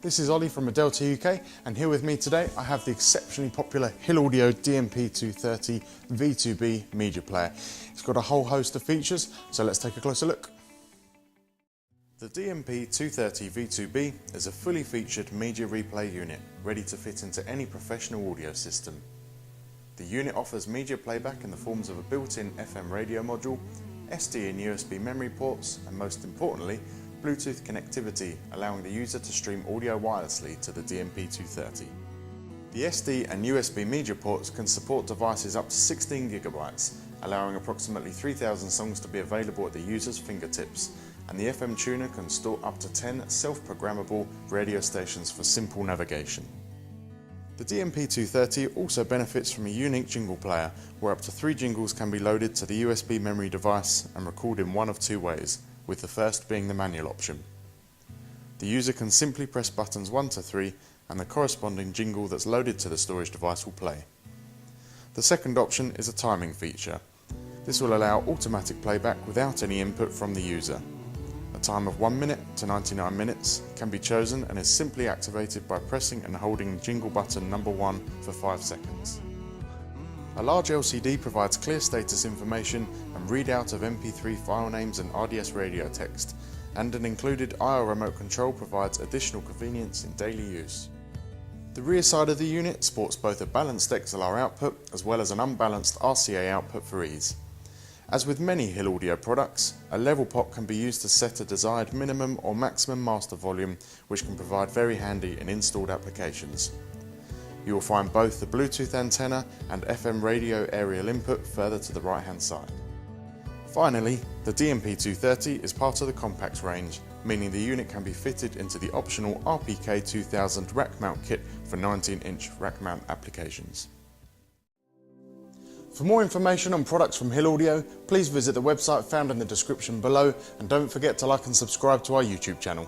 this is Ollie from Delta UK, and here with me today I have the exceptionally popular Hill Audio DMP230-v2B media player. It's got a whole host of features, so let's take a closer look. The DMP230-v2B is a fully featured media replay unit, ready to fit into any professional audio system. The unit offers media playback in the forms of a built-in FM radio module, SD and USB memory ports, and most importantly, Bluetooth connectivity, allowing the user to stream audio wirelessly to the DMP230. The SD and USB media ports can support devices up to 16 GB, allowing approximately 3,000 songs to be available at the user's fingertips, and the FM tuner can store up to 10 self-programmable radio stations for simple navigation. The DMP230 also benefits from a unique jingle player, where up to 3 jingles can be loaded to the USB memory device and record in one of 2 ways, with the first being the manual option. The user can simply press buttons 1 to 3 and the corresponding jingle that's loaded to the storage device will play. The second option is a timing feature. This will allow automatic playback without any input from the user. A time of 1 minute to 99 minutes can be chosen and is simply activated by pressing and holding jingle button number 1 for 5 seconds. A large LCD provides clear status information and readout of MP3 file names and RDS radio text, and an included IR remote control provides additional convenience in daily use. The rear side of the unit sports both a balanced XLR output as well as an unbalanced RCA output for ease. As with many Hill Audio products, a level pot can be used to set a desired minimum or maximum master volume, which can provide very handy in installed applications. You will find both the Bluetooth antenna and FM radio aerial input further to the right hand side. Finally, the DMP230 is part of the compact range, meaning the unit can be fitted into the optional RPK 2000 rack mount kit for 19-inch rack mount applications. For more information on products from Hill Audio, please visit the website found in the description below, and don't forget to like and subscribe to our YouTube channel.